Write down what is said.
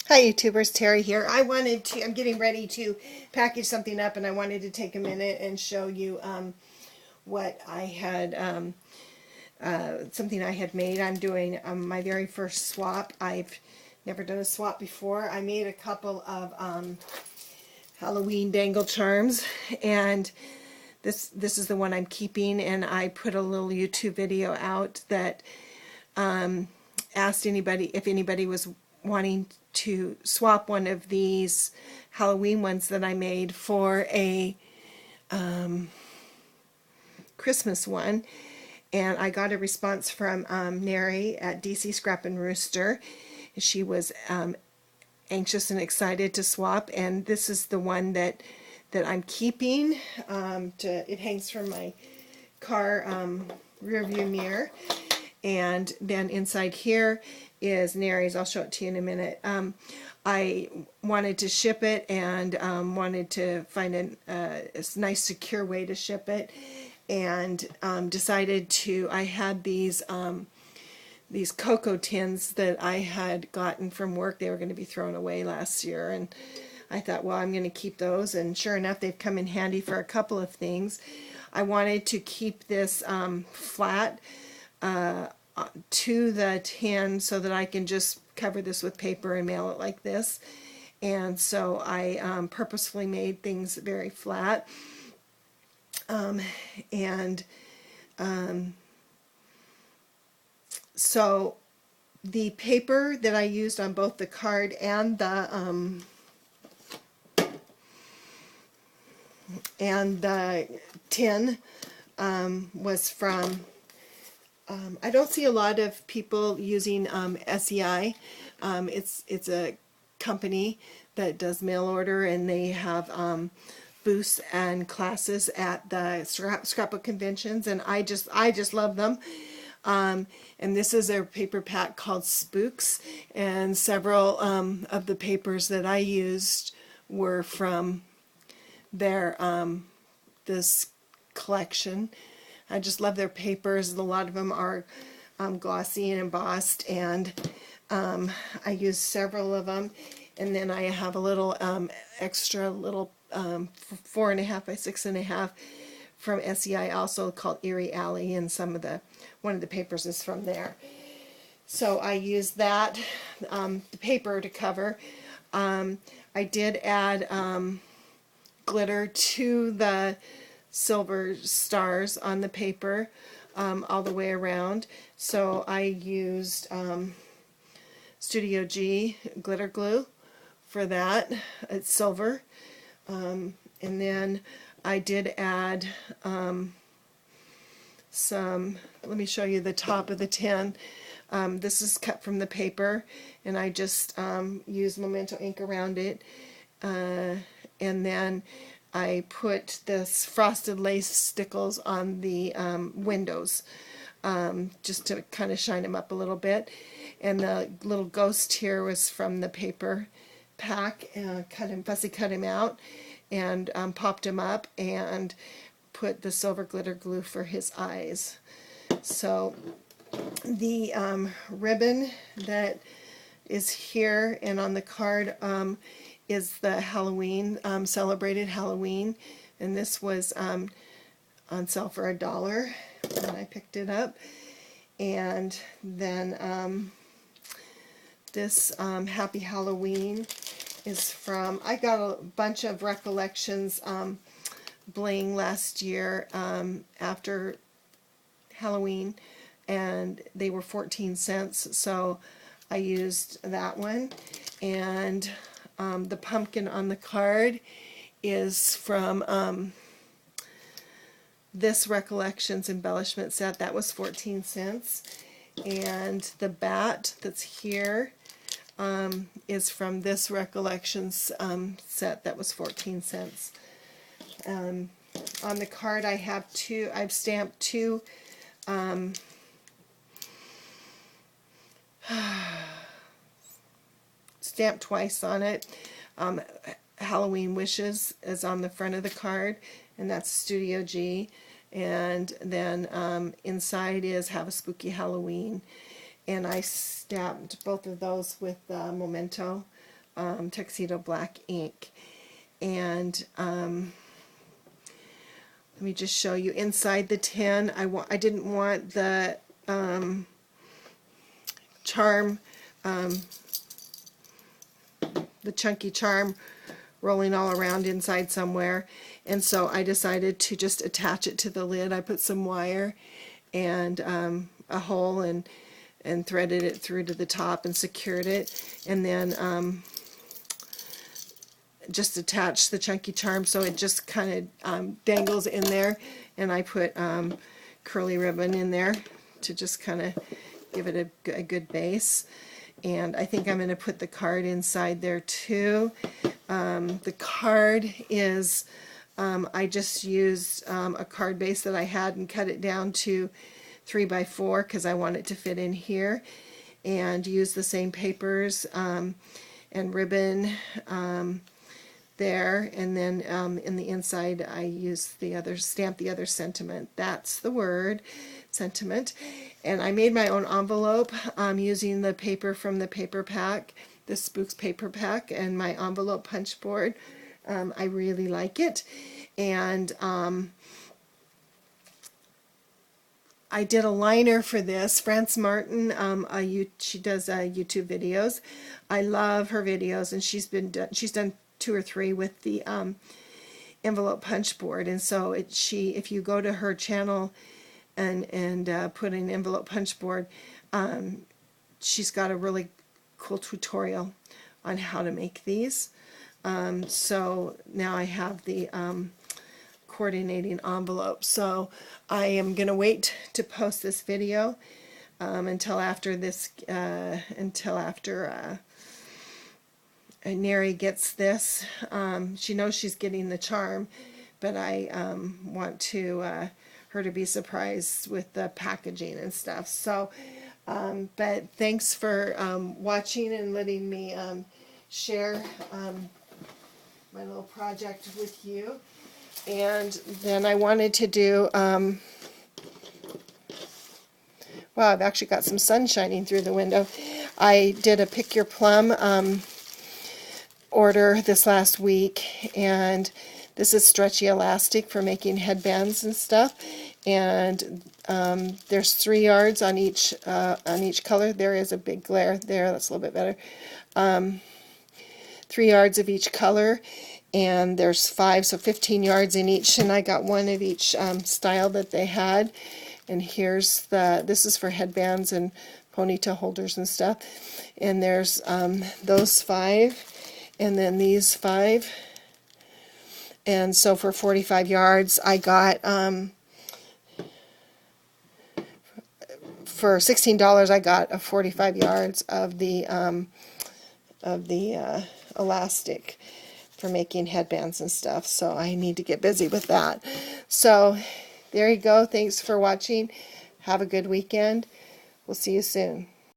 Hi YouTubers, Terry here. I'm getting ready to package something up, and I wanted to take a minute and show you what I had, something I had made. I'm doing my very first swap. I've never done a swap before. I made a couple of Halloween dangle charms, and this is the one I'm keeping, and I put a little YouTube video out that asked anybody if anybody was wanting to swap one of these Halloween ones that I made for a Christmas one. And I got a response from Nery at DCScrappinRooster. She was anxious and excited to swap, and this is the one that I'm keeping. It hangs from my car rear view mirror. And then inside here is Nery's. I'll show it to you in a minute. I wanted to ship it and wanted to find a nice secure way to ship it, and decided to, I had these cocoa tins that I had gotten from work. They were going to be thrown away last year, and I thought, well, I'm going to keep those, and sure enough, they've come in handy for a couple of things. I wanted to keep this flat to the tin so that I can just cover this with paper and mail it like this. And so I purposefully made things very flat. So the paper that I used on both the card and the tin was from, I don't see a lot of people using SEI. It's a company that does mail order, and they have booths and classes at the scrapbook conventions, and I just love them. And this is a paper pack called Spooks, and several of the papers that I used were from their this collection. I just love their papers. A lot of them are glossy and embossed, and I used several of them. And then I have a little extra little 4.5 by 6.5 from SEI, also called Erie Alley, and one of the papers is from there. So I used that the paper to cover. I did add glitter to the silver stars on the paper all the way around. So I used Studio G glitter glue for that. It's silver. And then I did add let me show you the top of the tin. This is cut from the paper, and I just used Memento ink around it. And then I put this frosted lace stickles on the windows, just to kind of shine them up a little bit. And the little ghost here was from the paper pack. Fussy cut him out and popped him up and put the silver glitter glue for his eyes. So the ribbon that is here and on the card is the Halloween, celebrated Halloween, and this was on sale for $1 when I picked it up. And then this Happy Halloween is from, I got a bunch of Recollections bling last year after Halloween, and they were 14 cents, so I used that one. And the pumpkin on the card is from this Recollections embellishment set. That was 14 cents. And the bat that's here is from this Recollections set. That was 14 cents. On the card I have I've stamped two stamped twice on it. Halloween Wishes is on the front of the card, and that's Studio G. And then inside is Have a Spooky Halloween. And I stamped both of those with Memento tuxedo black ink. And let me just show you inside the tin. I didn't want the charm, the chunky charm rolling all around inside somewhere, and so I decided to just attach it to the lid. I put some wire and a hole and threaded it through to the top and secured it, and then just attached the chunky charm so it just kind of dangles in there, and I put curly ribbon in there to just kind of give it a good base. And I think I'm going to put the card inside there too. The card is, I just used a card base that I had and cut it down to 3x4 because I want it to fit in here, and use the same papers and ribbon there, and then in the inside I used stamped the other sentiment. That's the word, sentiment. And I made my own envelope using the paper from the paper pack, the Spooks paper pack, and my envelope punch board. I really like it. And I did a liner for this. France Martin, she does YouTube videos. I love her videos, and she's done 2 or 3 with the envelope punch board. And so if you go to her channel and put in envelope punch board, she's got a really cool tutorial on how to make these. So now I have the coordinating envelope. So I am going to wait to post this video until after Nery gets this. She knows she's getting the charm, but I want her to be surprised with the packaging and stuff. So, but thanks for watching and letting me share my little project with you. And then I wanted to do, wow, I've actually got some sun shining through the window. I did a Pick Your Plum order this last week, and this is stretchy elastic for making headbands and stuff, and there's 3 yards on each color. There is a big glare there, that's a little bit better. 3 yards of each color, and there's 5, so 15 yards in each, and I got 1 of each style that they had. And here's this is for headbands and ponytail holders and stuff, and there's those 5, and then these 5, and so for 45 yards I got for $16 I got 45 yards of the elastic for making headbands and stuff. So I need to get busy with that. So there you go. Thanks for watching. Have a good weekend. We'll see you soon.